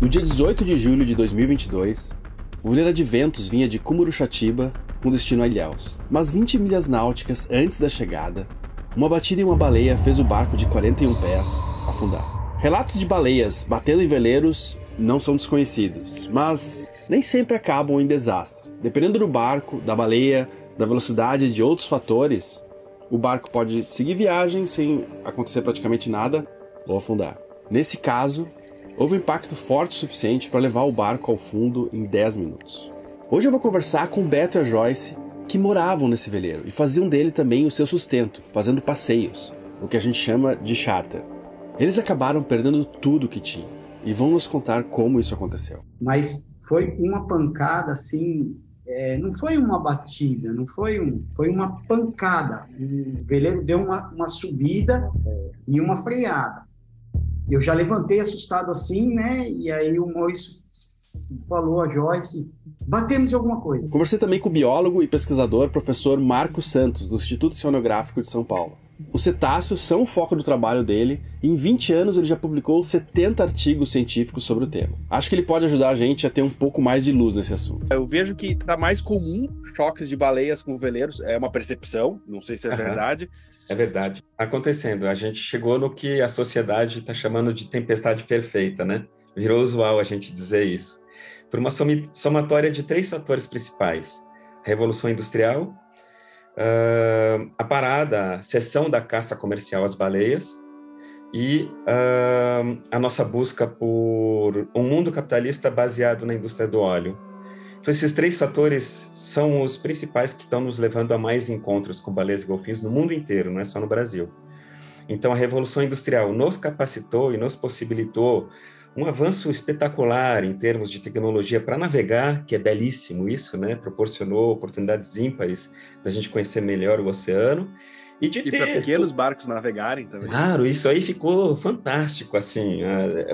No dia 18 de julho de 2022, o veleiro Adventus vinha de Cumuruxatiba com destino a Ilhéus. Mas 20 milhas náuticas antes da chegada, uma batida em uma baleia fez o barco de 41 pés afundar. Relatos de baleias batendo em veleiros não são desconhecidos, mas nem sempre acabam em desastre. Dependendo do barco, da baleia, da velocidade e de outros fatores, o barco pode seguir viagem sem acontecer praticamente nada ou afundar. Nesse caso, houve um impacto forte o suficiente para levar o barco ao fundo em 10 minutos. Hoje eu vou conversar com o Beto e a Joyce, que moravam nesse veleiro e faziam dele também o seu sustento, fazendo passeios, o que a gente chama de charter. Eles acabaram perdendo tudo que tinham e vão nos contar como isso aconteceu. Mas foi uma pancada assim, não foi uma batida, foi uma pancada. O veleiro deu uma subida e uma freada. Eu já levantei assustado assim, né? E aí o Maurício falou a Joyce, batemos em alguma coisa. Conversei também com o biólogo e pesquisador professor Marcos Santos, do Instituto Oceanográfico de São Paulo. Os cetáceos são o foco do trabalho dele e em 20 anos ele já publicou 70 artigos científicos sobre o tema. Acho que ele pode ajudar a gente a ter um pouco mais de luz nesse assunto. Eu vejo que está mais comum choques de baleias com veleiros, é uma percepção, não sei se é verdade. É verdade. Acontecendo, a gente chegou no que a sociedade está chamando de tempestade perfeita, né? Virou usual a gente dizer isso. Por uma somatória de 3 fatores principais. A Revolução Industrial, a parada, a cessão da caça comercial às baleias e a nossa busca por um mundo capitalista baseado na indústria do óleo. Então, esses 3 fatores são os principais que estão nos levando a mais encontros com baleias e golfinhos no mundo inteiro, não é só no Brasil. Então, a Revolução Industrial nos capacitou e nos possibilitou um avanço espetacular em termos de tecnologia para navegar, que é belíssimo isso, né? Proporcionou oportunidades ímpares da gente conhecer melhor o oceano. E para pequenos barcos navegarem também. Claro, isso aí ficou fantástico, assim,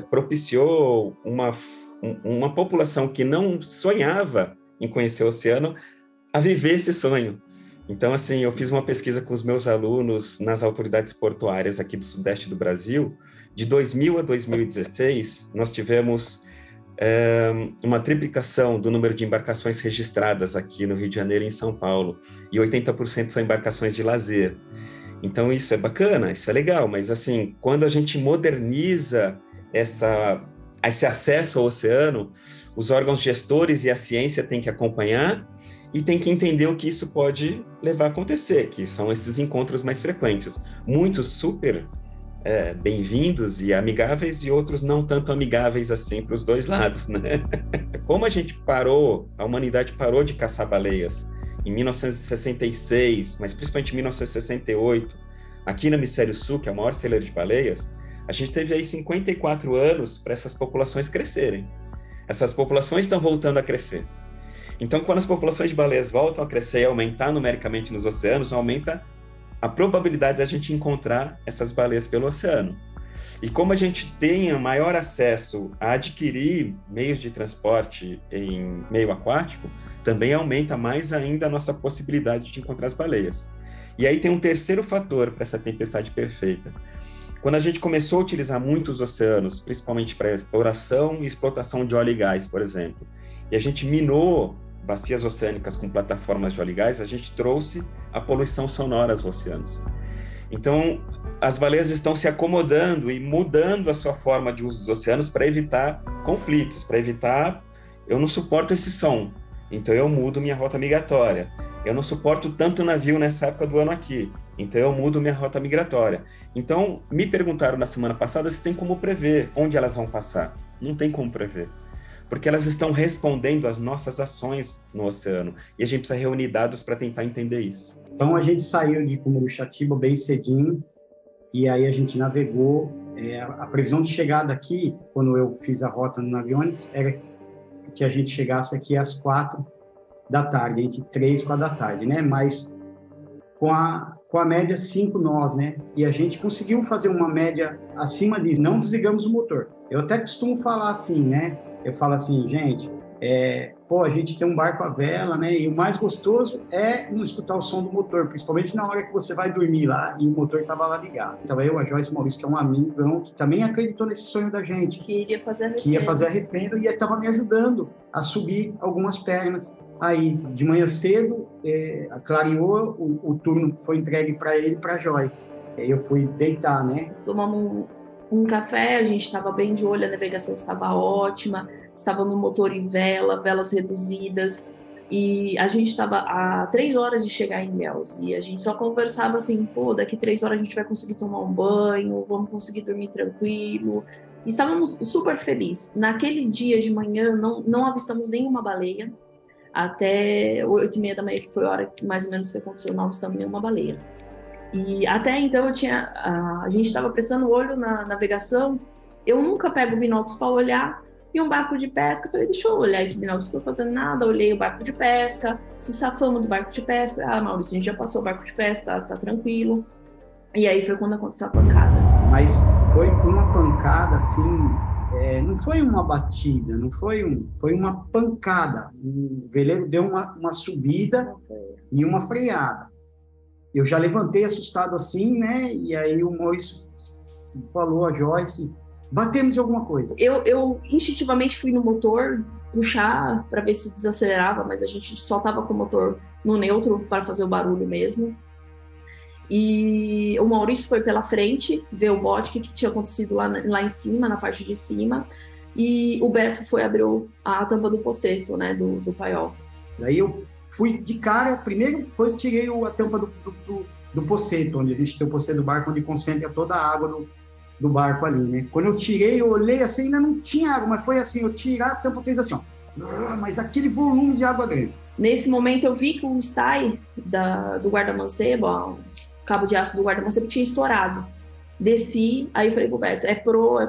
propiciou uma população que não sonhava em conhecer o oceano a viver esse sonho. Então, assim, eu fiz uma pesquisa com os meus alunos nas autoridades portuárias aqui do sudeste do Brasil. De 2000 a 2016, nós tivemos uma triplicação do número de embarcações registradas aqui no Rio de Janeiro e em São Paulo, e 80% são embarcações de lazer. Então, isso é bacana, isso é legal, mas, assim, quando a gente moderniza esse acesso ao oceano, os órgãos gestores e a ciência têm que acompanhar e têm que entender o que isso pode levar a acontecer, que são esses encontros mais frequentes. Muitos super bem-vindos e amigáveis e outros não tanto amigáveis assim para os dois lados, né? Como a humanidade parou de caçar baleias em 1966, mas principalmente em 1968, aqui no Hemisfério Sul, que é o maior celeiro de baleias, a gente teve aí 54 anos para essas populações crescerem. Essas populações estão voltando a crescer. Então, quando as populações de baleias voltam a crescer e aumentar numericamente nos oceanos, aumenta a probabilidade da gente encontrar essas baleias pelo oceano. E como a gente tem maior acesso a adquirir meios de transporte em meio aquático, também aumenta mais ainda a nossa possibilidade de encontrar as baleias. E aí tem um terceiro fator para essa tempestade perfeita. Quando a gente começou a utilizar muitos oceanos, principalmente para exploração e explotação de óleo e gás, por exemplo, e a gente minou bacias oceânicas com plataformas de óleo e gás, a gente trouxe a poluição sonora aos oceanos. Então, as baleias estão se acomodando e mudando a sua forma de uso dos oceanos para evitar conflitos, para evitar, eu não suporto esse som, então eu mudo minha rota migratória. Eu não suporto tanto navio nessa época do ano aqui, então eu mudo minha rota migratória. Então, me perguntaram na semana passada se tem como prever onde elas vão passar. Não tem como prever, porque elas estão respondendo às nossas ações no oceano, e a gente precisa reunir dados para tentar entender isso. Então, a gente saiu de Cumuruxatiba bem cedinho, e aí a gente navegou. A previsão de chegada aqui, quando eu fiz a rota no Navionics, era que a gente chegasse aqui às 4 da tarde, entre 3 e 4 da tarde, né? Mas com a média 5 nós, né? E a gente conseguiu fazer uma média acima disso. Não desligamos o motor. Eu até costumo falar assim, né? Eu falo assim, gente, pô, a gente tem um barco à vela, né? E o mais gostoso é não escutar o som do motor, principalmente na hora que você vai dormir lá e o motor estava lá ligado. Então eu, a Joyce Maurício, que é um amigo, que também acreditou nesse sonho da gente. Que iria fazer a refenda. Que ia fazer a refenda e estava me ajudando a subir algumas pernas. Aí, de manhã cedo, clareou, o turno foi entregue para ele e para a Joyce. Aí eu fui deitar, né? Tomamos um café, a gente estava bem de olho, a navegação estava ótima, estava no motor em vela, velas reduzidas, e a gente estava a 3 horas de chegar em Ilhéus, e a gente só conversava assim, pô, daqui 3 horas a gente vai conseguir tomar um banho, vamos conseguir dormir tranquilo. E estávamos super felizes. Naquele dia de manhã, não avistamos nenhuma baleia, até 8h30 da manhã, que foi a hora mais ou menos que aconteceu, não avistamos nenhuma baleia. E até então a gente estava prestando olho na navegação. Eu nunca pego binóculos para olhar, e um barco de pesca, eu falei, deixa eu olhar esse binóculo, não estou fazendo nada. Olhei o barco de pesca, se safamos do barco de pesca. Maurício, a gente já passou o barco de pesca, tá tranquilo. E aí foi quando aconteceu a pancada. Mas foi uma pancada assim, não foi uma batida, não foi foi uma pancada. O veleiro deu uma subida e uma freada. Eu já levantei assustado assim, né? E aí o Maurício falou a Joyce, batemos em alguma coisa. Eu instintivamente fui no motor puxar para ver se desacelerava, mas a gente só estava com o motor no neutro para fazer o barulho mesmo. E o Maurício foi pela frente ver o bote, o que tinha acontecido lá em cima, na parte de cima. E o Beto foi abrir a tampa do poceto, né, do paiol. Daí eu fui de cara, primeiro, depois tirei a tampa do poceto, onde a gente tem o poceto do barco, onde concentra toda a água do barco ali, né? Quando eu tirei, eu olhei assim, ainda não tinha água, mas foi assim, eu tirar, a tampa fez assim, ó. Mas aquele volume de água grande. Nesse momento eu vi que o stay do guarda-mancebo, o cabo de aço do guarda-mancebo tinha estourado. Desci, aí eu falei pro Beto, é pro,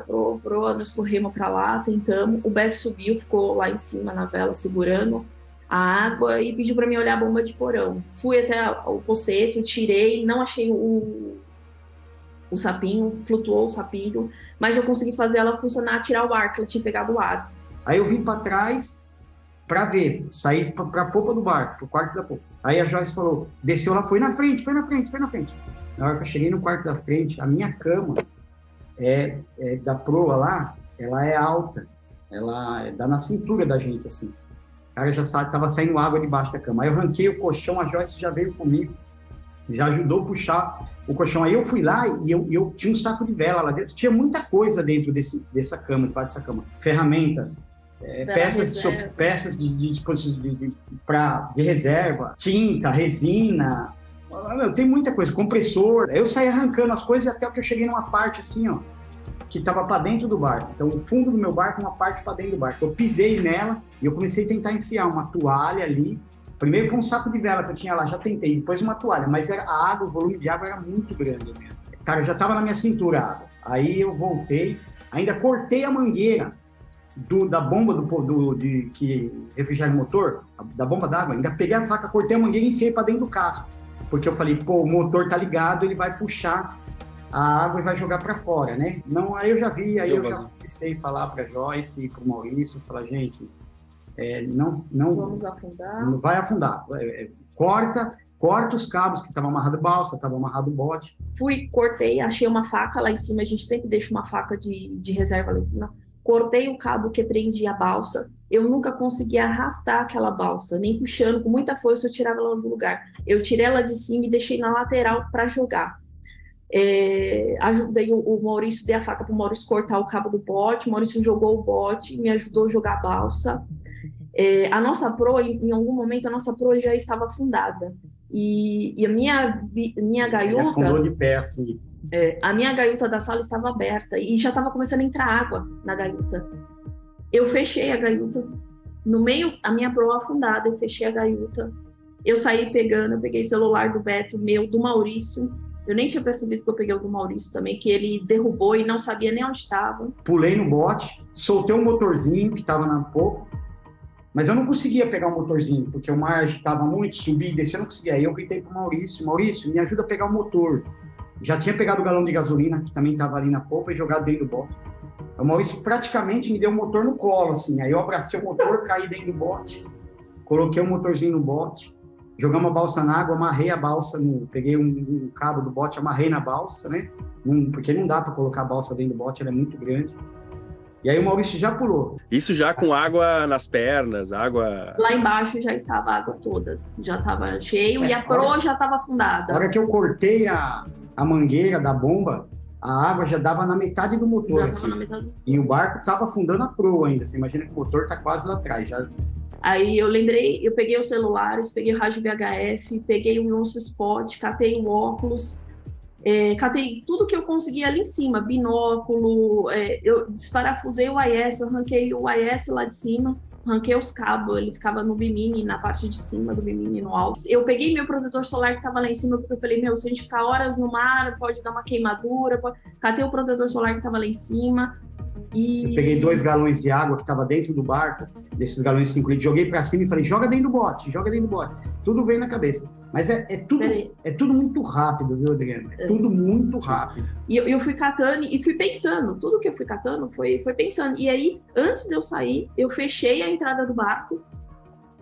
nós corremos pra lá, tentamos. O Beto subiu, ficou lá em cima na vela, segurando a água e pediu para mim olhar a bomba de porão. Fui até o poceto, tirei, não achei o sapinho, flutuou o sapinho, mas eu consegui fazer ela funcionar, tirar o ar, que ela tinha pegado o ar. Aí eu vim para trás para ver, saí para a popa do barco, pro quarto da popa. Aí a Joyce falou, desceu lá, foi na frente. Na hora que eu cheguei no quarto da frente, a minha cama da proa lá, ela é alta, ela dá na cintura da gente, assim. O cara já estava saindo água debaixo da cama. Aí eu arranquei o colchão, a Joyce já veio comigo, já ajudou a puxar o colchão. Aí eu fui lá e eu tinha um saco de vela lá dentro. Tinha muita coisa dentro dessa cama, debaixo dessa cama. Ferramentas, peças de dispositivos de reserva, tinta, resina. Tem muita coisa, compressor. Eu saí arrancando as coisas até que eu cheguei numa parte assim, ó, que estava para dentro do barco. Então, o fundo do meu barco, uma parte para dentro do barco. Eu pisei nela e eu comecei a tentar enfiar uma toalha ali. Primeiro foi um saco de vela que eu tinha lá, já tentei. Depois uma toalha, mas a água, o volume de água era muito grande mesmo. Cara, já estava na minha cintura a água. Aí eu voltei, ainda cortei a mangueira da bomba que refrigera o motor, da bomba d'água. Ainda peguei a faca, cortei a mangueira e enfiei para dentro do casco. Porque eu falei, pô, o motor tá ligado, ele vai puxar a água e vai jogar para fora, né? Não, aí eu já vi, aí eu já comecei a falar para Joyce e para o Maurício, falar, gente, não vamos afundar. Não vai afundar. Corta os cabos que estavam amarrado balsa, estava amarrado bote. Fui, cortei, achei uma faca lá em cima, a gente sempre deixa uma faca de reserva lá em cima. Cortei o cabo que prendia a balsa. Eu nunca consegui arrastar aquela balsa, nem puxando, com muita força eu tirava ela do lugar. Eu tirei ela de cima e deixei na lateral para jogar. Ajudei o Maurício, dei a faca para o Maurício cortar o cabo do bote. O Maurício jogou o bote, me ajudou a jogar a balsa. A nossa proa, em algum momento, a nossa proa já estava afundada. E a minha gaiuta... Ele afundou de pé, assim. A minha gaiuta da sala estava aberta e já estava começando a entrar água na gaiuta. Eu fechei a gaiuta. No meio, a minha proa afundada, eu fechei a gaiuta. Eu saí pegando, eu peguei celular do Beto, do Maurício. Eu nem tinha percebido que eu peguei o do Maurício também, que ele derrubou e não sabia nem onde estava. Pulei no bote, soltei um motorzinho que estava na popa, mas eu não conseguia pegar o motorzinho, porque o mar agitava muito, subia e descia, eu não conseguia. Aí eu gritei pro Maurício, me ajuda a pegar o motor. Já tinha pegado o galão de gasolina, que também estava ali na popa, e jogado dentro do bote. O Maurício praticamente me deu o motor no colo, assim. Aí eu abracei o motor, caí dentro do bote, coloquei o motorzinho no bote, jogamos a balsa na água, amarrei a balsa, peguei um cabo do bote, amarrei na balsa, né? Porque não dá para colocar a balsa dentro do bote, ela é muito grande. E aí o Maurício já pulou. Isso já com água nas pernas, água... Lá embaixo já estava a água toda, já estava cheio e a proa já estava afundada. Na hora que eu cortei a mangueira da bomba, a água já dava na metade do motor, assim. E o barco estava afundando a proa ainda. Você imagina que o motor está quase lá atrás. Já... Aí eu lembrei, eu peguei os celulares, peguei o rádio VHF, peguei o nosso spot, catei o óculos, catei tudo que eu conseguia ali em cima, binóculo, eu desparafusei o IS, eu arranquei o IS lá de cima, arranquei os cabos, ele ficava no bimini, na parte de cima do bimini, no alto. Eu peguei meu protetor solar que estava lá em cima, porque eu falei, se a gente ficar horas no mar, pode dar uma queimadura, catei o protetor solar que estava lá em cima. Eu peguei 2 galões de água que estava dentro do barco, desses galões 5 litros, joguei para cima e falei, joga dentro do bote. Tudo veio na cabeça. Mas é tudo muito rápido, viu, Adriana? É tudo muito rápido. E eu fui catando e fui pensando, tudo que eu fui catando foi pensando. E aí, antes de eu sair, eu fechei a entrada do barco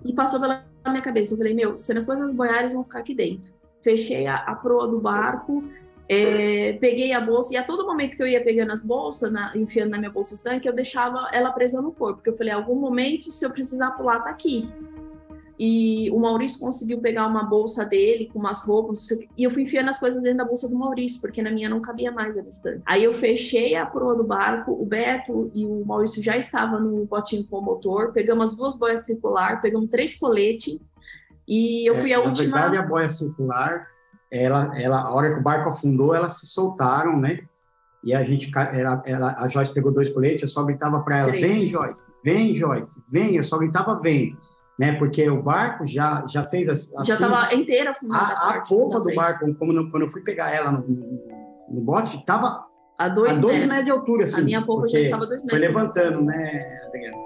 e passou pela minha cabeça. Eu falei, se as coisas boiarem, vão ficar aqui dentro. Fechei a proa do barco, peguei a bolsa, e a todo momento que eu ia pegando as bolsas, enfiando na minha bolsa estanque, eu deixava ela presa no corpo, porque eu falei, em algum momento, se eu precisar pular, tá aqui. E o Maurício conseguiu pegar uma bolsa dele com umas roupas, e eu fui enfiando as coisas dentro da bolsa do Maurício, porque na minha não cabia mais a estante. Aí eu fechei a proa do barco, o Beto e o Maurício já estavam no botinho com o motor, pegamos as 2 boias circular, pegamos 3 coletes, e eu fui a última... Na verdade, a boia circular, a hora que o barco afundou, elas se soltaram, né? E a Joyce pegou 2 coletes, eu só gritava para ela, 3. Vem, Joyce, vem, eu só gritava, vem. Né, porque o barco já fez assim... Já estava inteira afundada. A polpa do barco, quando eu fui pegar ela no bote, estava a 2 metros de altura. Assim, a minha polpa já estava 2 metros. Foi levantando, né, Adriana?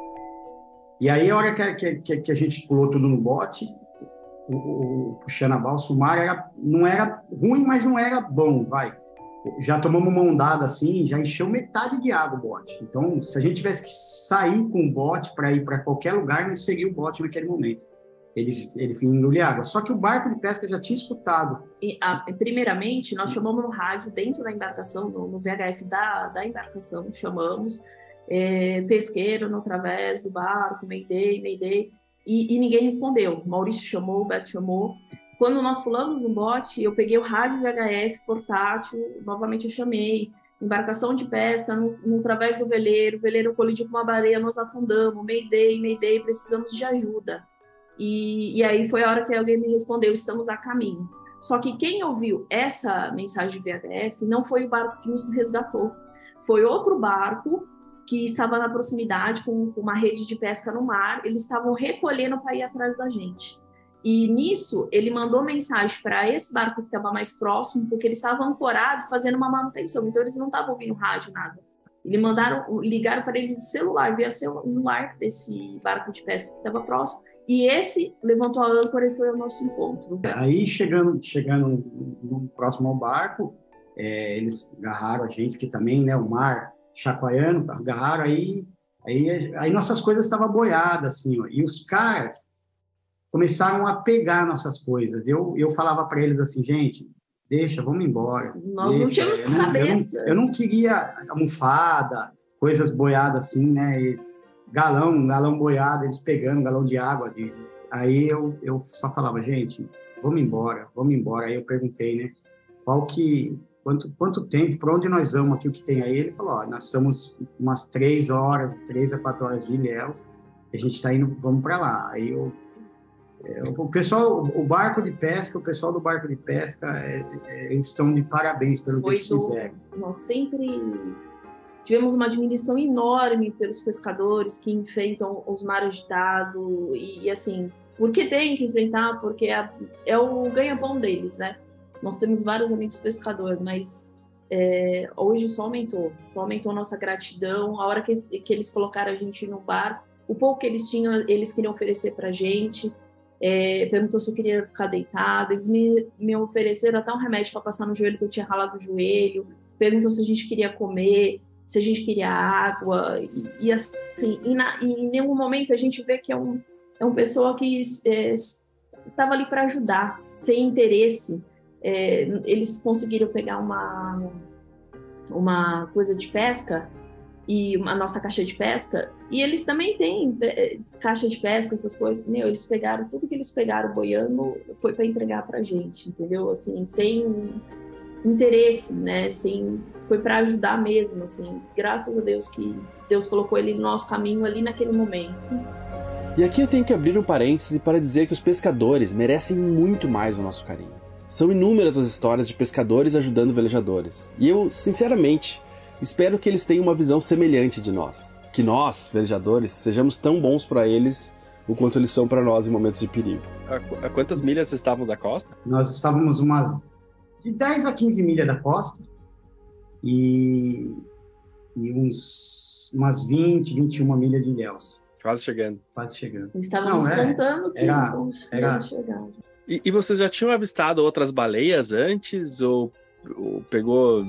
E aí, a hora que a gente pulou tudo no bote, puxando a balsa, o mar não era ruim, mas não era bom, vai. Já tomamos uma ondada assim, já encheu metade de água o bote. Então, se a gente tivesse que sair com o bote para ir para qualquer lugar, não seria o bote naquele momento. Ele engolia água. Só que o barco de pesca já tinha escutado. Primeiramente, nós chamamos no rádio, dentro da embarcação, no VHF da embarcação, chamamos pesqueiro no través do barco, Mayday, e ninguém respondeu. O Maurício chamou, o Beto chamou. Quando nós pulamos no bote, eu peguei o rádio VHF portátil, novamente eu chamei, embarcação de pesca no través do veleiro, o veleiro colidiu com uma baleia, nós afundamos, Mayday, precisamos de ajuda. E aí foi a hora que alguém me respondeu, estamos a caminho. Só que quem ouviu essa mensagem de VHF não foi o barco que nos resgatou, foi outro barco que estava na proximidade com uma rede de pesca no mar, eles estavam recolhendo para ir atrás da gente. E nisso, ele mandou mensagem para esse barco que estava mais próximo, porque ele estava ancorado fazendo uma manutenção, então eles não estavam ouvindo rádio, nada. Ligaram para ele de celular, via celular desse barco de pesca que estava próximo, e esse levantou a âncora e foi ao nosso encontro. Aí, chegando próximo ao barco, eles agarraram a gente, que também, né, o mar chacoalhando, agarraram, aí nossas coisas estavam boiadas, assim, ó, e os caras começaram a pegar nossas coisas. Eu falava para eles assim, gente, deixa, vamos embora. Nós não tínhamos cabeça. Eu não queria almofada, coisas boiadas assim, né? E galão boiado, eles pegando galão de água. Aí eu só falava, gente, vamos embora. Aí eu perguntei, né? Quanto tempo, para onde nós vamos aqui, o que tem aí? Ele falou, nós estamos umas 3 a 4 horas de Ilhéus, a gente está indo, vamos para lá. Aí o pessoal do barco de pesca, eles estão de parabéns pelo que eles fizeram. Nós sempre tivemos uma admiração enorme pelos pescadores que enfrentam os mares agitados e assim, porque tem que enfrentar, porque é o ganha-pão deles, né? Nós temos vários amigos pescadores, mas hoje só aumentou nossa gratidão. A hora que eles colocaram a gente no barco, o pouco que eles tinham, eles queriam oferecer pra gente. Perguntou se eu queria ficar deitada, eles me ofereceram até um remédio para passar no joelho, que eu tinha ralado o joelho, perguntou se a gente queria comer, se a gente queria água, e assim, em nenhum momento a gente vê que é uma pessoa que estava ali para ajudar, sem interesse. Eles conseguiram pegar uma coisa de pesca, e a nossa caixa de pesca, e eles também têm caixa de pesca, essas coisas. Eles pegaram tudo que eles pegaram boiando, foi para entregar pra gente, entendeu? Assim, sem interesse, né? Foi para ajudar mesmo, assim. Graças a Deus que Deus colocou ele no nosso caminho ali naquele momento. E aqui eu tenho que abrir um parêntese para dizer que os pescadores merecem muito mais o nosso carinho. São inúmeras as histórias de pescadores ajudando velejadores. E eu, sinceramente, espero que eles tenham uma visão semelhante de nós. Que nós, velejadores, sejamos tão bons para eles o quanto eles são para nós em momentos de perigo. A quantas milhas vocês estavam da costa? Nós estávamos de 10 a 15 milhas da costa e umas 20, 21 milhas de Ilhéus. Quase chegando. Quase chegando. Estávamos contando que era chegar. E vocês já tinham avistado outras baleias antes? Ou pegou,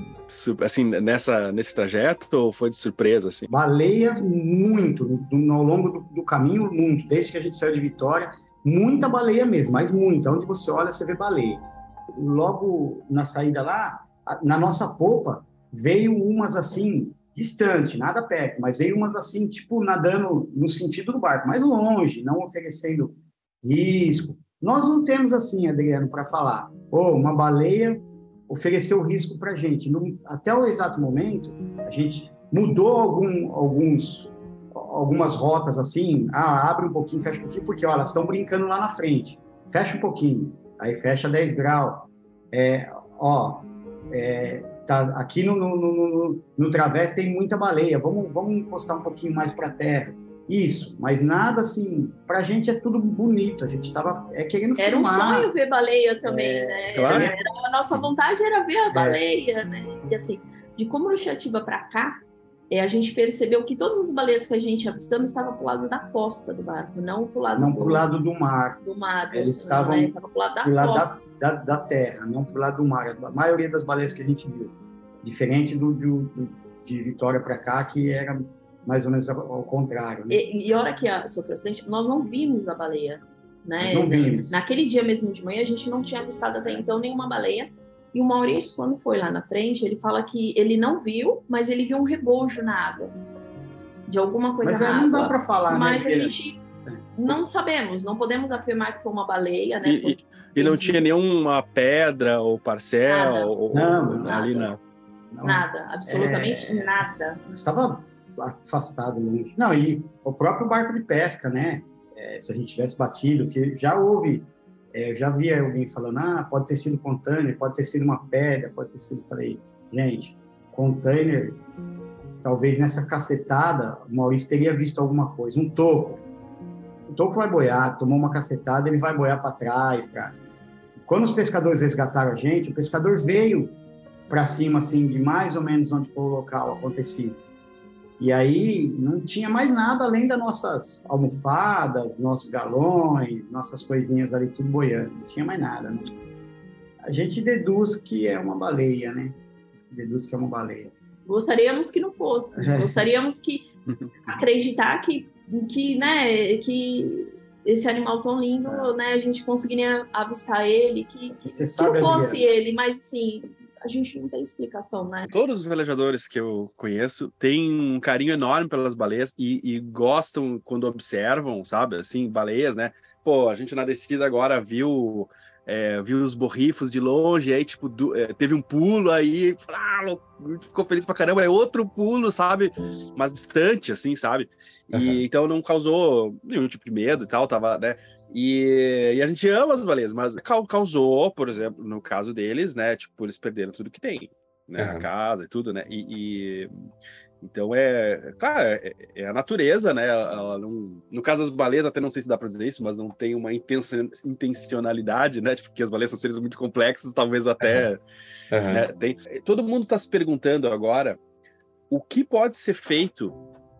assim, nesse trajeto? Ou foi de surpresa, assim? Baleias, muito. Ao longo do caminho, muito. Desde que a gente saiu de Vitória, muita baleia mesmo, mas muita. Onde você olha, você vê baleia. Logo na saída lá, na nossa popa, veio umas assim, distante, nada perto, mas veio umas assim, tipo, nadando no sentido do barco, mais longe, não oferecendo risco. Nós não temos assim, Adriano, para falar, uma baleia ofereceu risco para a gente. Até o exato momento, a gente mudou algumas rotas assim, abre um pouquinho, fecha um pouquinho, porque elas estão brincando lá na frente, fecha um pouquinho, aí fecha 10 graus, aqui no través tem muita baleia, vamos encostar um pouquinho mais para a terra. Isso, mas nada assim, pra gente é tudo bonito, a gente estava querendo filmar. Era um sonho ver baleia também, né? Claro. A nossa vontade era ver a baleia, né? E assim, de Coruxatiba para cá, a gente percebeu que todas as baleias que a gente avistamos estavam pro lado da costa do barco, não pro lado do mar. Do mar, eles estavam pro lado da costa. Da terra, não pro lado do mar. A maioria das baleias que a gente viu, diferente de Vitória para cá, que era mais ou menos ao contrário. Né? E a hora que sofreu acidente, nós não vimos a baleia, né? Nós não vimos. Naquele dia mesmo de manhã, a gente não tinha avistado até então nenhuma baleia. E o Maurício, quando foi lá na frente, ele fala que ele não viu, mas ele viu um rebojo na água. De alguma coisa na água. Mas não dá para falar, mas né? Mas a gente não sabemos, não podemos afirmar que foi uma baleia, né? E não tinha nenhuma pedra ou parcela? Ali não. Nada, absolutamente nada. Estava afastado, longe. Não, e o próprio barco de pesca, né? Se a gente tivesse batido, que já houve, já vi alguém falando, pode ter sido container, pode ter sido uma pedra, pode ter sido, falei, gente, container, talvez nessa cacetada, o Maurício teria visto alguma coisa, um toco. O toco vai boiar, tomou uma cacetada, ele vai boiar para trás. Quando os pescadores resgataram a gente, o pescador veio para cima, assim, de mais ou menos onde foi o local acontecido. E aí não tinha mais nada além das nossas almofadas, nossos galões, nossas coisinhas ali, tudo boiando. Não tinha mais nada, né? A gente deduz que é uma baleia, né? Gostaríamos que não fosse. Gostaríamos que acreditar que esse animal tão lindo, né? A gente conseguiria avistar ele, que não fosse ele, mas assim... A gente não tem explicação, né? Todos os velejadores que eu conheço têm um carinho enorme pelas baleias e gostam quando observam, sabe? Assim, baleias, né? Pô, a gente na descida agora viu os borrifos de longe, aí, tipo, teve um pulo aí, ficou feliz pra caramba, é outro pulo, sabe? Mas distante, assim, sabe? E então não causou nenhum tipo de medo e tal, tava, né? E a gente ama as baleias, mas causou, por exemplo, no caso deles, né? Tipo, eles perderam tudo que tem, né? A casa e tudo, né? Então claro, é a natureza, né? Ela não, no caso das baleias, até não sei se dá para dizer isso, mas não tem uma intencionalidade, né? Tipo, porque as baleias são seres muito complexos, talvez até. Né? Todo mundo está se perguntando agora o que pode ser feito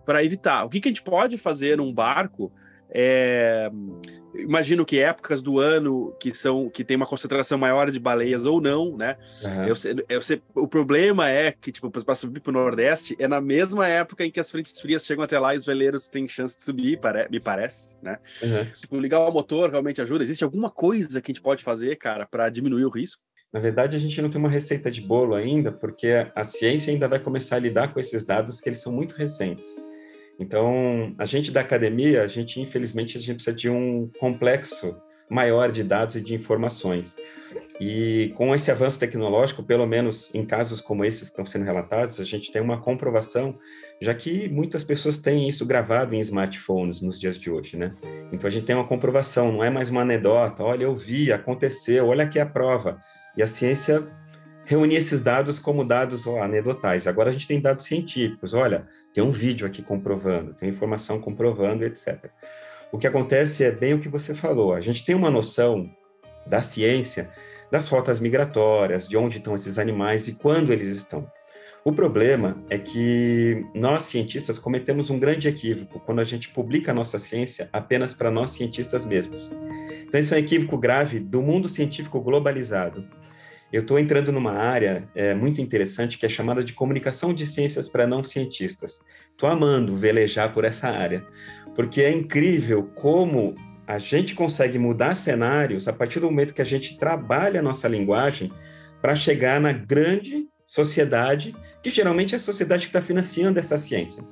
para evitar. O que a gente pode fazer num barco Imagino que épocas do ano que tem uma concentração maior de baleias ou não, né? O problema é que, tipo, para subir para o Nordeste, é na mesma época em que as frentes frias chegam até lá e os veleiros têm chance de subir, me parece, né? Tipo, ligar o motor realmente ajuda? Existe alguma coisa que a gente pode fazer, cara, para diminuir o risco? Na verdade, a gente não tem uma receita de bolo ainda, porque a ciência ainda vai começar a lidar com esses dados que eles são muito recentes. Então, a gente da academia, infelizmente, a gente precisa de um complexo maior de dados e de informações. E com esse avanço tecnológico, pelo menos em casos como esses que estão sendo relatados, a gente tem uma comprovação, já que muitas pessoas têm isso gravado em smartphones nos dias de hoje, né? Então, a gente tem uma comprovação, não é mais uma anedota, olha, eu vi, aconteceu, olha aqui a prova. E a ciência reunia esses dados como dados anedotais. Agora a gente tem dados científicos, olha, tem um vídeo aqui comprovando, tem informação comprovando, etc. O que acontece é bem o que você falou, a gente tem uma noção da ciência, das rotas migratórias, de onde estão esses animais e quando eles estão. O problema é que nós, cientistas, cometemos um grande equívoco quando a gente publica a nossa ciência apenas para nós, cientistas mesmos. Então, esse é um equívoco grave do mundo científico globalizado. Eu estou entrando numa área muito interessante que é chamada de comunicação de ciências para não cientistas. Estou amando velejar por essa área, porque é incrível como a gente consegue mudar cenários a partir do momento que a gente trabalha a nossa linguagem para chegar na grande sociedade, que geralmente é a sociedade que está financiando essa ciência.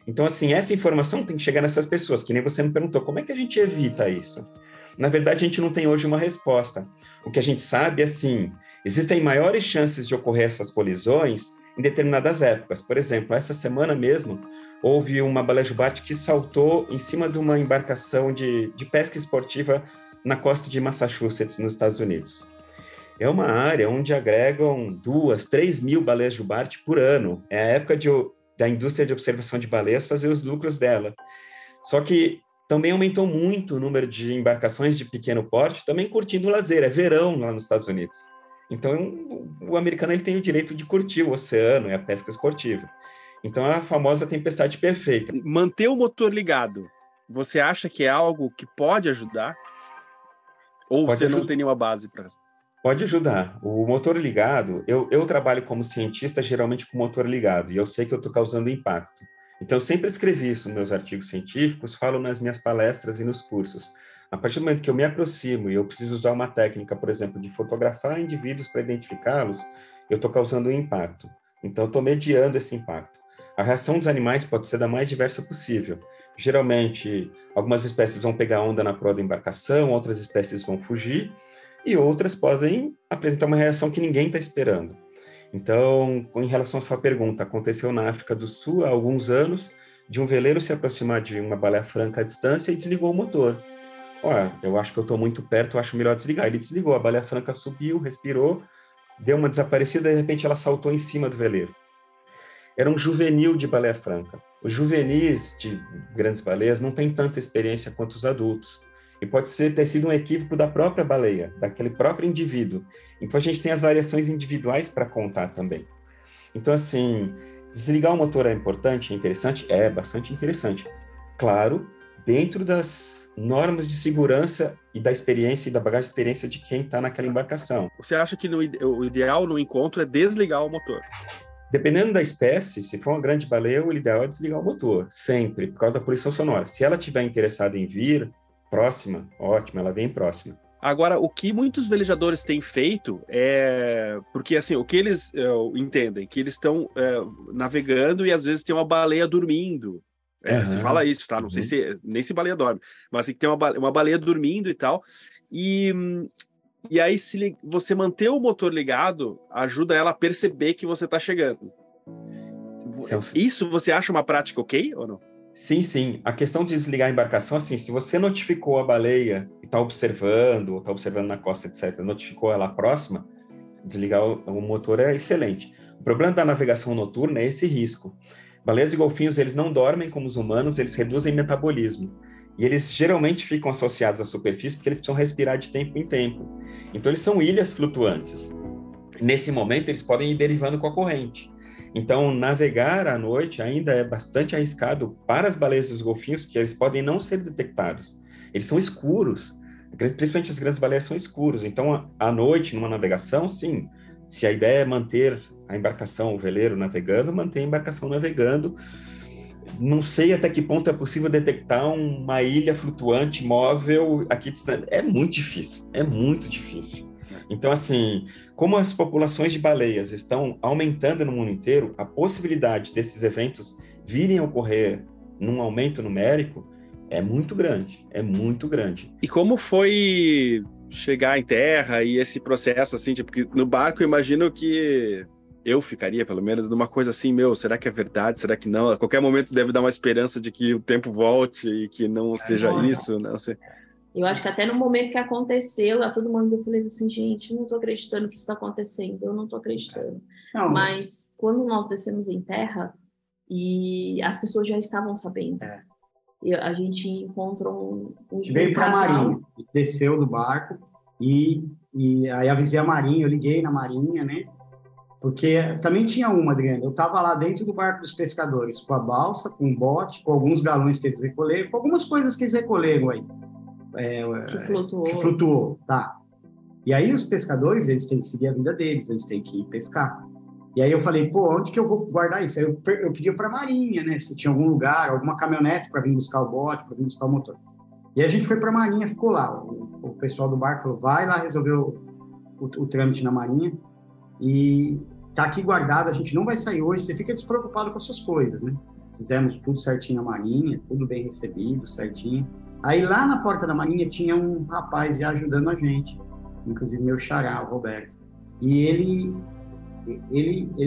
Então, assim, essa informação tem que chegar nessas pessoas, que nem você me perguntou, como é que a gente evita isso? Na verdade, a gente não tem hoje uma resposta. O que a gente sabe é, assim, existem maiores chances de ocorrer essas colisões em determinadas épocas. Por exemplo, essa semana mesmo, houve uma baleia jubarte que saltou em cima de uma embarcação de pesca esportiva na costa de Massachusetts, nos Estados Unidos. É uma área onde agregam 2.000, 3.000 baleias jubarte por ano. É a época da indústria de observação de baleias fazer os lucros dela. Só que também aumentou muito o número de embarcações de pequeno porte, também curtindo o lazer, é verão lá nos Estados Unidos. Então, o americano ele tem o direito de curtir o oceano e a pesca esportiva. Então, é a famosa tempestade perfeita. Manter o motor ligado, você acha que é algo que pode ajudar? Ou você não tem nenhuma base para isso? Pode ajudar. O motor ligado, eu trabalho como cientista geralmente com motor ligado, e eu sei que eu estou causando impacto. Então, eu sempre escrevi isso nos meus artigos científicos, falo nas minhas palestras e nos cursos. A partir do momento que eu me aproximo e eu preciso usar uma técnica, por exemplo, de fotografar indivíduos para identificá-los, eu estou causando um impacto. Então, eu estou mediando esse impacto. A reação dos animais pode ser da mais diversa possível. Geralmente, algumas espécies vão pegar onda na proa da embarcação, outras espécies vão fugir, e outras podem apresentar uma reação que ninguém está esperando. Então, em relação à sua pergunta, aconteceu na África do Sul há alguns anos, de um veleiro se aproximar de uma baleia franca à distância e desligou o motor. Olha, eu acho que eu estou muito perto, eu acho melhor desligar. Ele desligou, a baleia franca subiu, respirou, deu uma desaparecida e de repente ela saltou em cima do veleiro. Era um juvenil de baleia franca. Os juvenis de grandes baleias não têm tanta experiência quanto os adultos. E pode ter sido um equívoco da própria baleia, daquele próprio indivíduo. Então, a gente tem as variações individuais para contar também. Então, assim, desligar o motor é importante, é interessante? É bastante interessante. Claro, dentro das normas de segurança e da experiência e da bagagem de experiência de quem está naquela embarcação. Você acha que o ideal no encontro é desligar o motor? Dependendo da espécie, se for uma grande baleia, o ideal é desligar o motor, sempre, por causa da poluição sonora. Se ela estiver interessada em vir próxima, ótimo, ela vem próxima. Agora, o que muitos velejadores têm feito é... Porque, assim, o que eles entendem, que eles estão navegando e às vezes tem uma baleia dormindo. Se fala isso, tá? Não sei se nem se baleia dorme, mas assim, tem uma baleia dormindo e tal. E aí, se você manter o motor ligado, ajuda ela a perceber que você está chegando. Isso você acha uma prática ok ou não? Sim, sim. A questão de desligar a embarcação, assim, se você notificou a baleia e está observando, ou está observando na costa, etc., notificou ela próxima, desligar o motor é excelente. O problema da navegação noturna é esse risco. Baleias e golfinhos, eles não dormem como os humanos, eles reduzem metabolismo. E eles geralmente ficam associados à superfície porque eles precisam respirar de tempo em tempo. Então, eles são ilhas flutuantes. Nesse momento, eles podem ir derivando com a corrente. Então, navegar à noite ainda é bastante arriscado para as baleias e os golfinhos, que eles podem não ser detectados. Eles são escuros, principalmente as grandes baleias são escuros. Então, à noite, numa navegação, sim, se a ideia é manter a embarcação, o veleiro navegando, mantém a embarcação navegando. Não sei até que ponto é possível detectar uma ilha flutuante móvel aqui distante. É muito difícil, é muito difícil. Então, assim, como as populações de baleias estão aumentando no mundo inteiro, a possibilidade desses eventos virem a ocorrer num aumento numérico é muito grande, é muito grande. E como foi chegar em terra e esse processo, assim, tipo, que no barco eu imagino que eu ficaria, pelo menos, numa coisa assim, será que é verdade, será que não? A qualquer momento deve dar uma esperança de que o tempo volte e que não seja isso, não sei. Eu acho que até no momento que aconteceu, a todo mundo eu falei assim, gente, não estou acreditando que isso está acontecendo, eu não estou acreditando. Não. Mas quando nós descemos em terra, e as pessoas já estavam sabendo. A gente encontrou um veio para a Marinha, desceu do barco e aí avisei a Marinha, eu liguei na Marinha, né? Porque também tinha uma, Adriana, eu estava lá dentro do barco dos pescadores, com a balsa, com o bote, com alguns galões que eles recolheram, com algumas coisas que eles recolheram aí. Que flutuou. Que flutuou, tá. E aí os pescadores, eles têm que seguir a vida deles, eles têm que ir pescar. E aí eu falei, onde que eu vou guardar isso? Aí eu pedia para a Marinha, né, se tinha algum lugar, alguma caminhonete para vir buscar o bote, para vir buscar o motor. E a gente foi para a Marinha, ficou lá. O pessoal do barco falou, vai lá resolver o trâmite na Marinha e tá aqui guardado, a gente não vai sair hoje, você fica despreocupado com as suas coisas, né? Fizemos tudo certinho na Marinha, tudo bem recebido, certinho. Aí lá na porta da Marinha tinha um rapaz já ajudando a gente, inclusive meu xará, o Roberto. E ele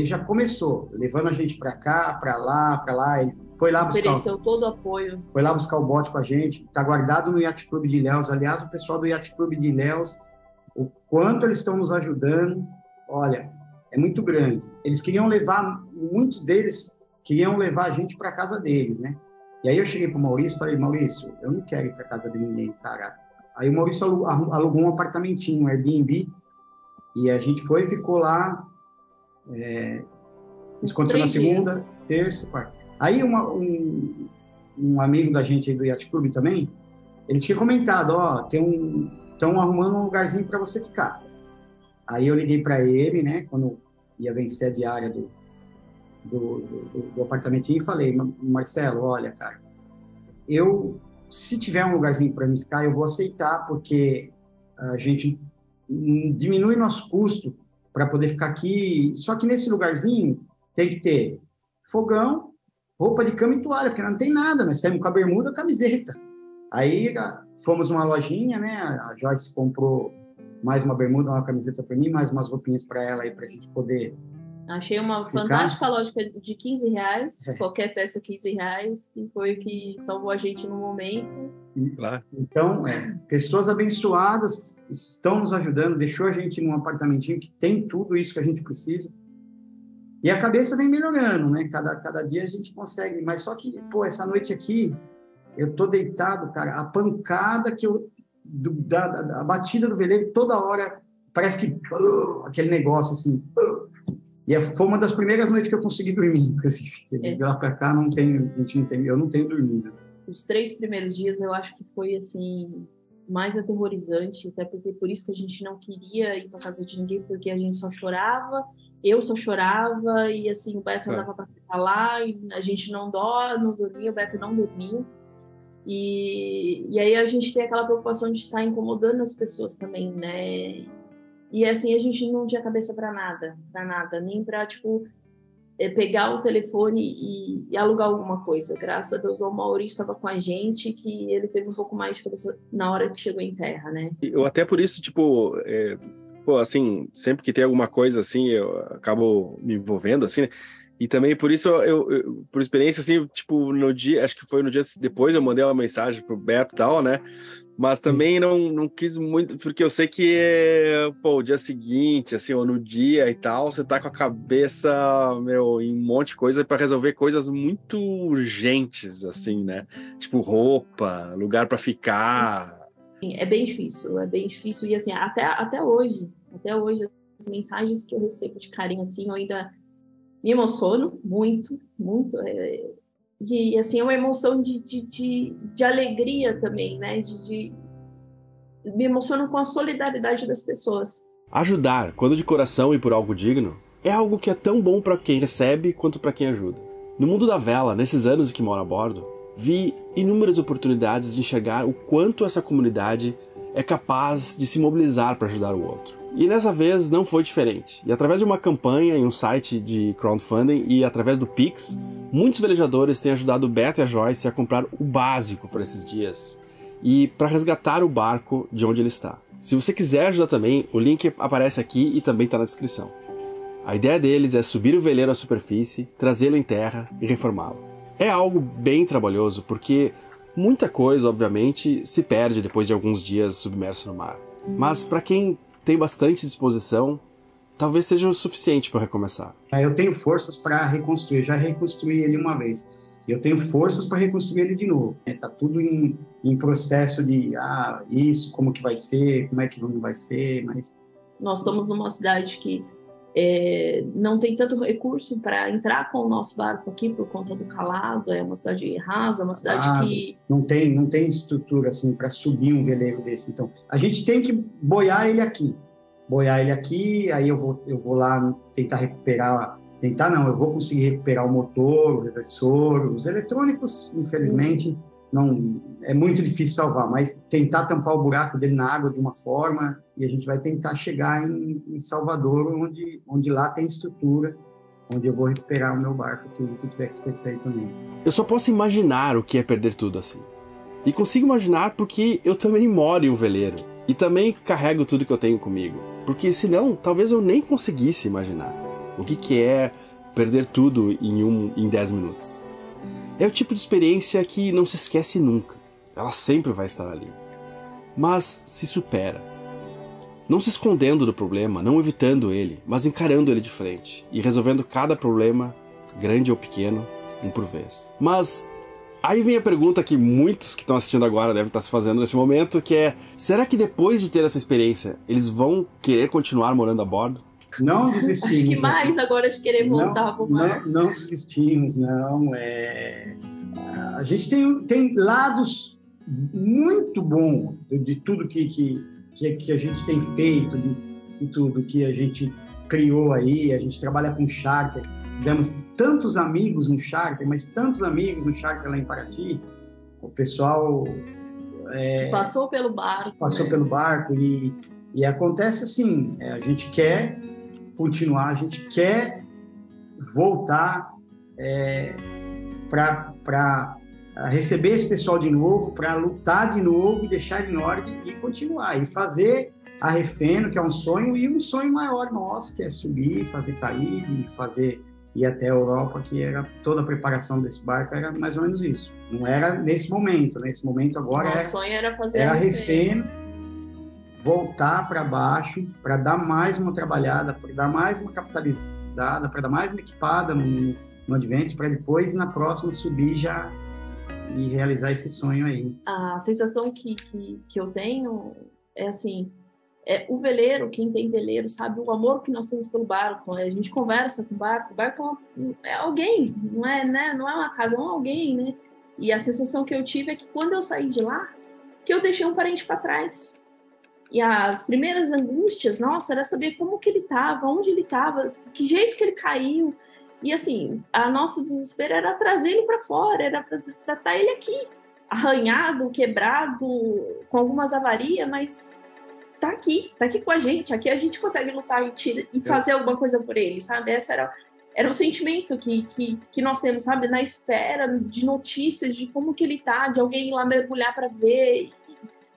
já começou, levando a gente para cá, para lá, ele foi lá buscar... Ofereceu todo o apoio. Foi lá buscar o bote com a gente, está guardado no Yacht Club de Ilhéus. Aliás, o pessoal do Yacht Club de Ilhéus, o quanto eles estão nos ajudando, olha, é muito grande. Eles queriam levar, muitos deles queriam levar a gente para casa deles, né? E aí eu cheguei para o Maurício e falei, Maurício, eu não quero ir para casa de ninguém, cara. Aí o Maurício alugou um apartamentinho, um Airbnb, e a gente foi e ficou lá. Isso aconteceu na segunda, terça, quarta. Aí um amigo da gente aí do Yacht Club também, ele tinha comentado, estão arrumando um lugarzinho para você ficar. Aí eu liguei para ele, né, quando ia vencer a diária do apartamentinho e falei, Marcelo, olha, cara, se tiver um lugarzinho para mim ficar, eu vou aceitar, porque a gente diminui nosso custo para poder ficar aqui, só que nesse lugarzinho tem que ter fogão, roupa de cama e toalha, porque não tem nada, nós saímos com a bermuda e a camiseta. Aí fomos numa lojinha, né, a Joyce comprou mais uma bermuda, uma camiseta para mim, mais umas roupinhas para ela aí, para a gente poder... Achei uma fantástica lógica de R$15, qualquer peça R$15, que foi o que salvou a gente no momento. Então, pessoas abençoadas estão nos ajudando, deixou a gente num apartamentinho que tem tudo isso que a gente precisa. E a cabeça vem melhorando, né? Cada dia a gente consegue. Mas só que, essa noite aqui, eu tô deitado, cara, a pancada a batida do veleiro toda hora, parece que aquele negócio assim. E foi uma das primeiras noites que eu consegui dormir, porque lá para cá eu não tenho dormido. Os 3 primeiros dias eu acho que foi assim mais aterrorizante, até porque por isso que a gente não queria ir para casa de ninguém, porque a gente só chorava, eu só chorava e assim o Beto andava para lá e a gente não dormia, o Beto não dormia. E aí a gente tem aquela preocupação de estar incomodando as pessoas também, né? E assim, a gente não tinha cabeça para nada, nem para, pegar o telefone e alugar alguma coisa. Graças a Deus, o Maurício estava com a gente, que ele teve um pouco mais de cabeça na hora que chegou em terra, né? Eu até por isso, assim, sempre que tem alguma coisa assim, eu acabo me envolvendo, assim, né? E também por isso, eu por experiência, assim, no dia, acho que foi no dia depois, eu mandei uma mensagem pro Beto e tal, né? Mas também não quis muito, porque eu sei que o dia seguinte, assim, ou no dia e tal, você tá com a cabeça, em um monte de coisa para resolver coisas muito urgentes, assim, né? Tipo roupa, lugar para ficar. É bem difícil, e assim, até hoje, as mensagens que eu recebo de carinho, assim, eu ainda Me emociono muito, muito. E assim, é uma emoção de alegria também, né? Me emociono com a solidariedade das pessoas. Ajudar, quando de coração e por algo digno, é algo que é tão bom para quem recebe quanto para quem ajuda. No mundo da vela, nesses anos em que moro a bordo, vi inúmeras oportunidades de enxergar o quanto essa comunidade é capaz de se mobilizar para ajudar o outro. E dessa vez não foi diferente. E através de uma campanha em um site de crowdfunding e através do Pix, muitos velejadores têm ajudado o Beto e a Joyce a comprar o básico por esses dias e para resgatar o barco de onde ele está. Se você quiser ajudar também, o link aparece aqui e também está na descrição. A ideia deles é subir o veleiro à superfície, trazê-lo em terra e reformá-lo. É algo bem trabalhoso porque muita coisa, obviamente, se perde depois de alguns dias submerso no mar. Mas para quem tem bastante disposição, talvez seja o suficiente para recomeçar. Eu tenho forças para reconstruir, eu já reconstruí ele uma vez. Eu tenho forças para reconstruir ele de novo. Está tudo em processo de, isso, como que vai ser, como é que não vai ser, mas... Nós estamos numa cidade que não tem tanto recurso para entrar com o nosso barco aqui por conta do calado, é uma cidade rasa, uma cidade que... Não tem estrutura assim para subir um veleiro desse. Então, a gente tem que boiar ele aqui, aí eu vou lá tentar recuperar... eu vou conseguir recuperar o motor, o reversor, os eletrônicos, infelizmente, não é muito difícil salvar, mas tentar tampar o buraco dele na água de uma forma, e a gente vai tentar chegar em Salvador, onde lá tem estrutura, onde eu vou recuperar o meu barco, tudo que tiver que ser feito nele. Eu só posso imaginar o que é perder tudo assim. E consigo imaginar porque eu também moro em um veleiro, e também carrego tudo que eu tenho comigo, porque senão talvez eu nem conseguisse imaginar o que é perder tudo em 10 minutos. É o tipo de experiência que não se esquece nunca. Ela sempre vai estar ali. Mas se supera. Não se escondendo do problema, não evitando ele, mas encarando ele de frente e resolvendo cada problema, grande ou pequeno, um por vez. Mas aí vem a pergunta que muitos que estão assistindo agora devem estar se fazendo nesse momento, que é: será que depois de ter essa experiência, eles vão querer continuar morando a bordo? Não desistimos. Acho que mais agora de querer voltar para o mar. Não desistimos, não. A gente tem lados muito bons de tudo que a gente tem feito, de tudo que a gente criou aí. A gente trabalha com charter, fizemos tantos amigos no charter, mas tantos amigos no charter lá em Paraty. O pessoal... passou pelo barco. Pelo barco e acontece assim, a gente quer continuar, a gente quer voltar para receber esse pessoal de novo, para lutar de novo e deixar ele em ordem e continuar. E fazer a Refeno, que é um sonho, e um sonho maior nosso, que é subir, fazer Caribe, ir até a Europa, que era toda a preparação desse barco, era mais ou menos isso. Não era nesse momento agora o sonho era fazer a Refeno, voltar para baixo, para dar mais uma trabalhada, para dar mais uma capitalizada, para dar mais uma equipada no Adventures, para depois, na próxima, subir já e realizar esse sonho aí. A sensação que eu tenho é assim, o veleiro, quem tem veleiro sabe o amor que nós temos pelo barco. A gente conversa com o barco é alguém, não é, né? Não é uma casa, é um alguém, né? E a sensação que eu tive é que quando eu saí de lá, que eu deixei um parente para trás. E as primeiras angústias, nossa, era saber como que ele estava, onde ele estava, que jeito que ele caiu. E assim, nosso desespero era trazer ele para fora, era para tratar ele aqui, arranhado, quebrado, com algumas avarias, mas tá aqui com a gente consegue lutar e fazer alguma coisa por ele, sabe? Esse era o sentimento que nós temos, sabe? Na espera de notícias de como que ele tá, de alguém ir lá mergulhar para ver.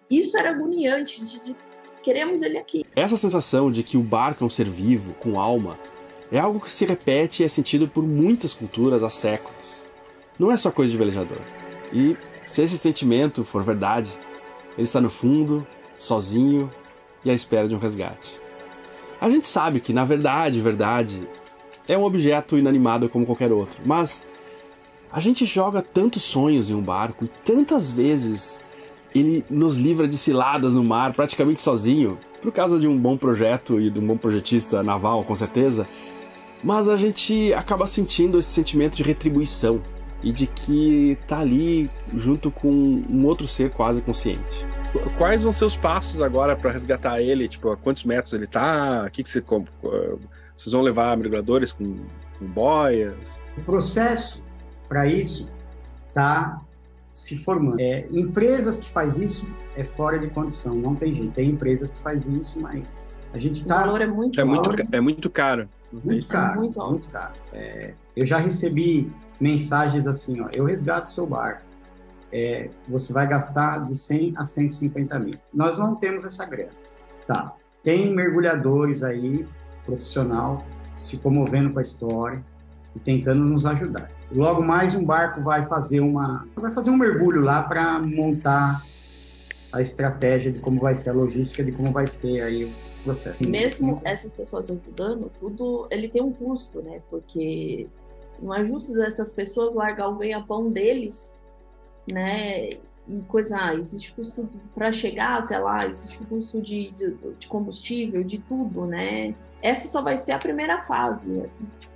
Isso era agoniante, de queremos ele aqui. Essa sensação de que o barco é um ser vivo, com alma, é algo que se repete e é sentido por muitas culturas há séculos. Não é só coisa de velejador. E se esse sentimento for verdade, ele está no fundo, sozinho e à espera de um resgate. A gente sabe que, na verdade, é um objeto inanimado como qualquer outro, mas a gente joga tantos sonhos em um barco e tantas vezes ele nos livra de ciladas no mar praticamente sozinho, por causa de um bom projeto e de um bom projetista naval, com certeza, Mas a gente acaba sentindo esse sentimento de retribuição e de que tá ali junto com um outro ser quase consciente. Quais vão ser os passos agora para resgatar ele? Tipo, a quantos metros ele tá? Vocês vão levar mergulhadores com boias? O processo para isso está se formando. Empresas que faz isso é fora de condição, não tem jeito. Tem empresas que faz isso, mas a gente tá... O valor é muito É alto. muito caro. Muito caro, muito alto. muito caro. Eu já recebi mensagens assim, ó, eu resgato seu barco. Você vai gastar de 100 a 150 mil. Nós não temos essa grana. Tá. Tem mergulhadores aí, profissional, se comovendo com a história e tentando nos ajudar. Logo mais um barco vai fazer um mergulho lá para montar a estratégia de como vai ser a logística, de como vai ser aí o processo. Mesmo essas pessoas ajudando, tudo ele tem um custo, né? Porque não é justo essas pessoas largar o ganha-pão deles, né? E coisa, existe custo para chegar até lá, existe custo de combustível, de tudo, né? Essa só vai ser a primeira fase.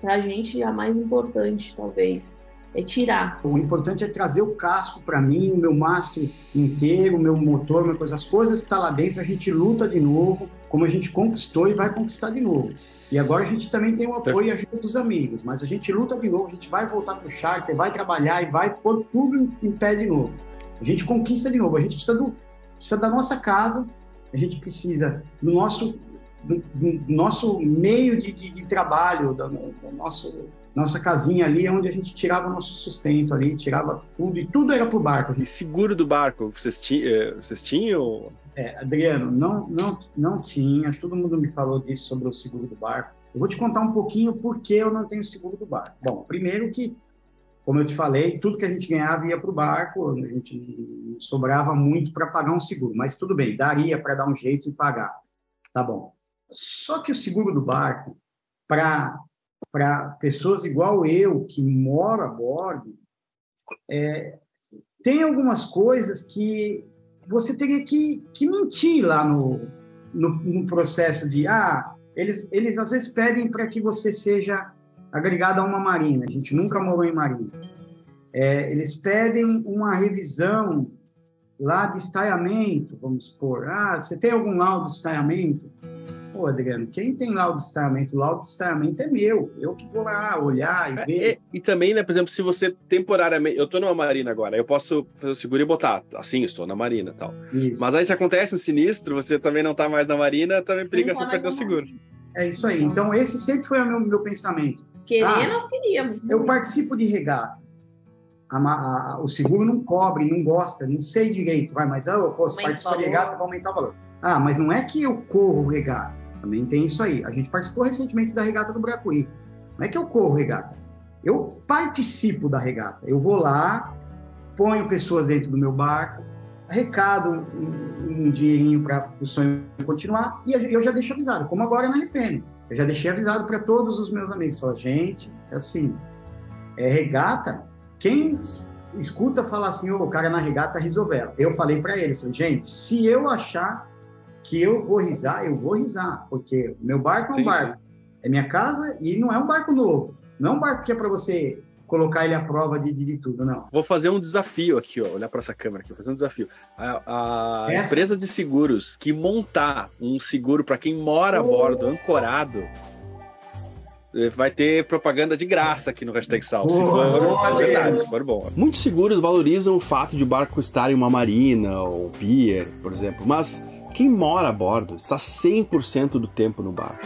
Para a gente, a mais importante, talvez, é tirar. O importante é trazer o casco para mim, o meu mastro inteiro, o meu motor, as coisas que estão lá dentro, a gente luta de novo, como a gente conquistou e vai conquistar de novo. E agora a gente também tem o apoio e ajuda dos amigos, mas a gente luta de novo, a gente vai voltar para o charter, vai trabalhar e vai pôr tudo em pé de novo. A gente conquista de novo, a gente precisa da nossa casa, a gente precisa do nosso meio de trabalho, nossa casinha ali, onde a gente tirava o nosso sustento ali, tirava tudo, e tudo era pro barco. E seguro do barco, vocês tinham? Adriano, não tinha, todo mundo me falou disso sobre o seguro do barco. Eu vou te contar um pouquinho por que eu não tenho seguro do barco. Bom, primeiro que, como eu te falei, tudo que a gente ganhava ia pro barco, a gente não sobrava muito para pagar um seguro, mas tudo bem, daria para dar um jeito e pagar, tá bom. Só que o seguro do barco, para pessoas igual eu, que moram a bordo, tem algumas coisas que você teria que mentir lá no processo de... eles às vezes pedem para que você seja agregado a uma marina. A gente nunca morou em marina. Eles pedem uma revisão lá de estaiamento, vamos supor. Você tem algum laudo de estaiamento? Pô, Adriano, quem tem laudo de estaiamento? O laudo de estaiamento é meu. Eu que vou lá olhar e ver. E também, né, por exemplo, se você temporariamente... Eu estou numa marina agora, eu posso fazer o seguro e botar, assim, estou na marina e tal. Isso. Mas aí se acontece um sinistro, você também não está mais na marina, também periga você perder o seguro. É isso aí. Então, esse sempre foi o meu pensamento. Nós queríamos. Eu participo de regata. O seguro não cobre, não gosta, não sei direito, mas se participa de regata, vai aumentar o valor. Mas não é que eu corro regata, também tem isso aí. A gente participou recentemente da regata do Bracuí. Não é que eu corro regata, eu participo da regata. Eu vou lá, ponho pessoas dentro do meu barco, arrecado um dinheirinho para o sonho continuar, e eu já deixo avisado, como agora na Refém. Eu já deixei avisado para todos os meus amigos, gente, assim, regata, quem escuta falar assim, o cara na regata risovela. Eu falei para eles, gente, se eu achar que eu vou risar, porque o meu barco é um barco, é minha casa e não é um barco novo, não é um barco que é para você colocar ele à prova de tudo, não. Vou fazer um desafio aqui, ó, olhar para essa câmera aqui, vou fazer um desafio. A empresa de seguros que montar um seguro para quem mora a bordo, ancorado, vai ter propaganda de graça aqui no Hashtag Sal, se for verdade, se for bom. Muitos seguros valorizam o fato de o barco estar em uma marina ou pier, por exemplo, mas quem mora a bordo está 100% do tempo no barco,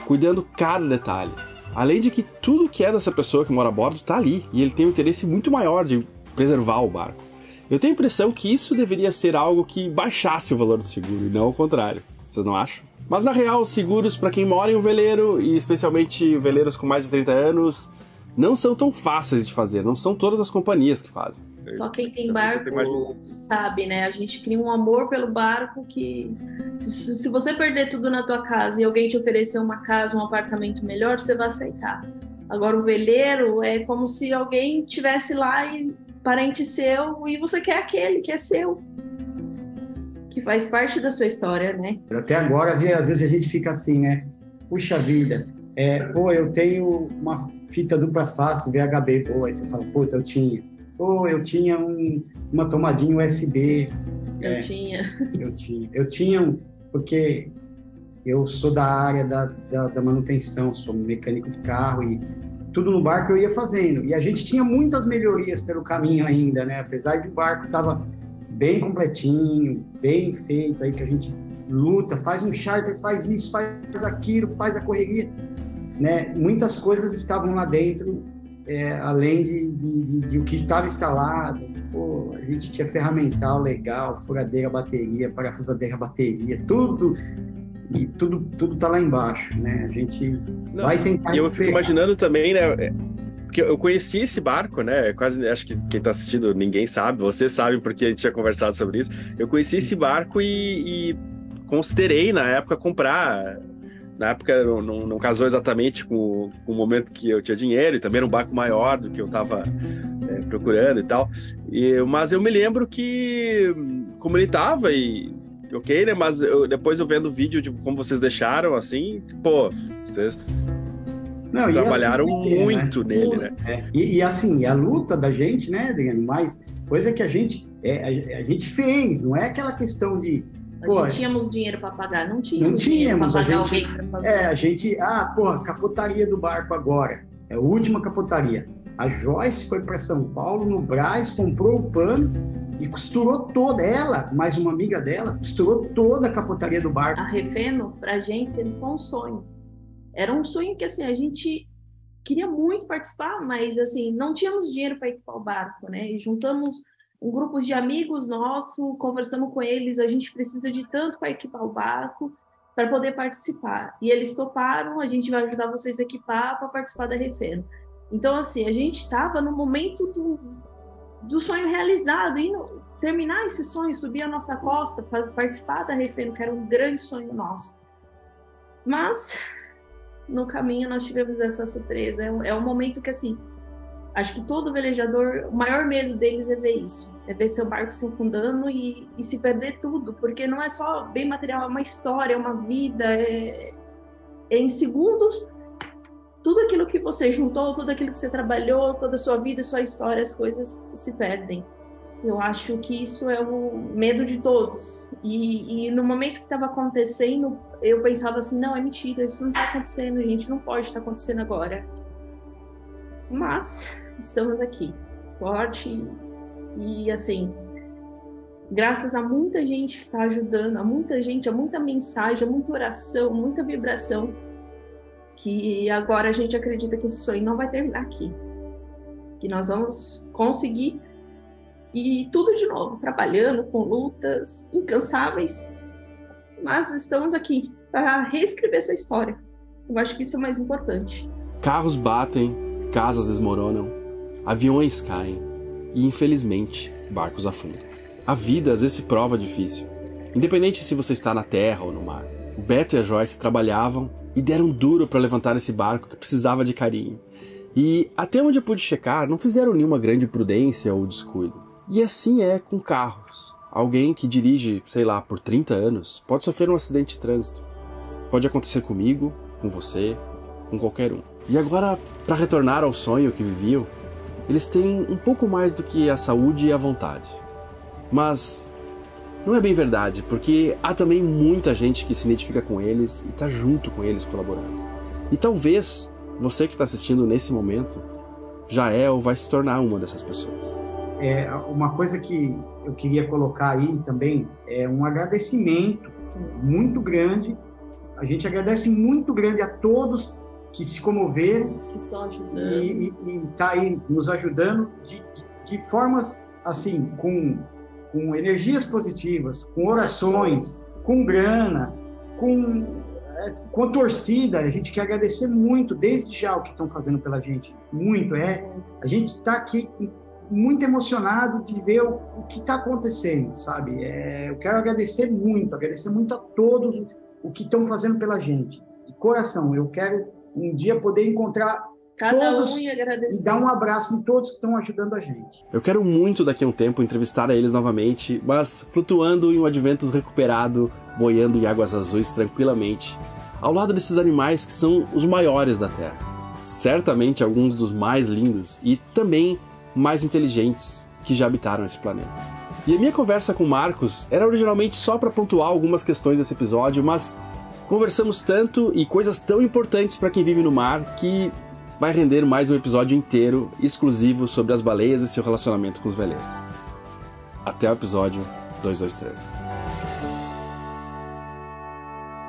cuidando cada detalhe. Além de que tudo que é dessa pessoa que mora a bordo está ali, e ele tem um interesse muito maior de preservar o barco. Eu tenho a impressão que isso deveria ser algo que baixasse o valor do seguro, e não o contrário. Vocês não acham? Mas na real, seguros para quem mora em um veleiro, e especialmente veleiros com mais de 30 anos, não são tão fáceis de fazer, não são todas as companhias que fazem. Só quem tem barco sabe, né? A gente cria um amor pelo barco que... Se você perder tudo na tua casa e alguém te oferecer uma casa, um apartamento melhor, você vai aceitar. Agora, o veleiro é como se alguém tivesse lá e parente seu, e você quer aquele que é seu. Que faz parte da sua história, né? Até agora, às vezes a gente fica assim, né? Puxa vida, Pô, eu tenho uma fita dupla face, VHB, pô, aí você fala, puta, eu tinha. Pô, eu tinha uma tomadinha USB. Eu tinha, porque eu sou da área da manutenção, sou mecânico de carro e tudo no barco eu ia fazendo. E a gente tinha muitas melhorias pelo caminho ainda, né? Apesar de o barco estava bem completinho, bem feito, aí que a gente luta, faz um charter, faz isso, faz aquilo, faz a correria, né? Muitas coisas estavam lá dentro, além de o que estava instalado. Pô, a gente tinha ferramental legal, furadeira, bateria, parafusadeira, bateria, tudo. E tudo tá lá embaixo, né? A gente vai tentar. E eu fico imaginando também, né? Porque eu conheci esse barco, né? Quase, acho que quem tá assistindo, ninguém sabe, vocês sabem porque a gente tinha conversado sobre isso. Eu conheci esse barco e considerei na época comprar. Na época não casou exatamente com o momento que eu tinha dinheiro, e também era um barco maior do que eu tava procurando e tal. Mas eu me lembro que, como ele tava, ok, né? Mas depois eu vendo o vídeo de como vocês deixaram, assim, pô, vocês trabalharam assim, muito, né? Nele, né? E assim, a luta da gente, né, Adriano? Mas coisa que a gente fez, não é aquela questão de... Nós tínhamos dinheiro para pagar, não tínhamos dinheiro para pagar alguém para fazer. Capotaria do barco agora, é a última capotaria. A Joyce foi para São Paulo, no Brás, comprou o pano e costurou toda, ela, mais uma amiga dela, costurou toda a capotaria do barco. A Refeno, pra gente, sempre foi um sonho. Era um sonho que, assim, a gente queria muito participar, mas, assim, não tínhamos dinheiro para equipar o barco, né? E juntamos um grupo de amigos nossos, conversamos com eles, a gente precisa de tanto para equipar o barco, para poder participar. E eles toparam, a gente vai ajudar vocês a equipar para participar da Refeno. Então, assim, a gente estava no momento do sonho realizado, e terminar esse sonho, subir a nossa costa, participar da Refeno, que era um grande sonho nosso. Mas, no caminho, nós tivemos essa surpresa. É um momento que, assim, acho que todo velejador, o maior medo deles é ver isso, é ver seu barco se afundando e se perder tudo, porque não é só bem material, é uma história, é uma vida, em segundos, tudo aquilo que você juntou, tudo aquilo que você trabalhou, toda a sua vida, sua história, as coisas se perdem. Eu acho que isso é o medo de todos. E no momento que estava acontecendo, eu pensava assim, não, é mentira, isso não está acontecendo, gente, não pode estar acontecendo agora. Mas estamos aqui, forte e assim, graças a muita gente que está ajudando, a muita gente, a muita mensagem, a muita oração, muita vibração, que agora a gente acredita que esse sonho não vai terminar aqui, que nós vamos conseguir e tudo de novo, trabalhando com lutas incansáveis, mas estamos aqui para reescrever essa história. Eu acho que isso é o mais importante. Carros batem, casas desmoronam, aviões caem e, infelizmente, barcos afundam. A vida às vezes se prova difícil, independente se você está na terra ou no mar. O Beto e a Joyce trabalhavam e deram duro para levantar esse barco que precisava de carinho. E, até onde eu pude checar, não fizeram nenhuma grande prudência ou descuido. E assim é com carros. Alguém que dirige, sei lá, por 30 anos, pode sofrer um acidente de trânsito. Pode acontecer comigo, com você, com qualquer um. E agora, para retornar ao sonho que viviam, eles têm um pouco mais do que a saúde e a vontade. Mas não é bem verdade, porque há também muita gente que se identifica com eles e está junto com eles colaborando. E talvez você que está assistindo nesse momento já é ou vai se tornar uma dessas pessoas. Uma coisa que eu queria colocar aí também é um agradecimento muito grande. A gente agradece muito grande a todos que se comoveram, que estão ajudando e está aí nos ajudando de formas assim, com energias positivas, com orações, com grana, com torcida. A gente quer agradecer muito desde já o que estão fazendo pela gente, muito. A gente está aqui muito emocionado de ver o que está acontecendo, sabe? Eu quero agradecer muito a todos o que estão fazendo pela gente, de coração. Eu quero um dia poder encontrar todos e dar um abraço em todos que estão ajudando a gente. Eu quero muito daqui a um tempo entrevistar a eles novamente, mas flutuando em um Adventus recuperado, boiando em águas azuis tranquilamente, ao lado desses animais que são os maiores da Terra. Certamente alguns dos mais lindos e também mais inteligentes que já habitaram esse planeta. E a minha conversa com o Marcos era originalmente só para pontuar algumas questões desse episódio, mas conversamos tanto e coisas tão importantes para quem vive no mar que vai render mais um episódio inteiro exclusivo sobre as baleias e seu relacionamento com os veleiros. Até o episódio 223.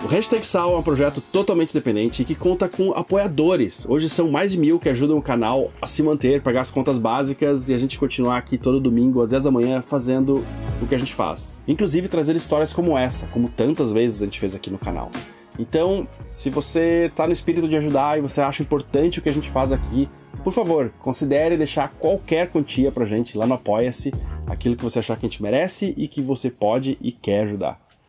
O Hashtag Sal é um projeto totalmente independente e que conta com apoiadores. Hoje são mais de 1.000 que ajudam o canal a se manter, pagar as contas básicas e a gente continuar aqui todo domingo às 10 da manhã fazendo o que a gente faz. Inclusive trazer histórias como essa, como tantas vezes a gente fez aqui no canal. Então, se você está no espírito de ajudar e você acha importante o que a gente faz aqui, por favor, considere deixar qualquer quantia pra gente lá no Apoia-se, aquilo que você achar que a gente merece e que você pode e quer ajudar.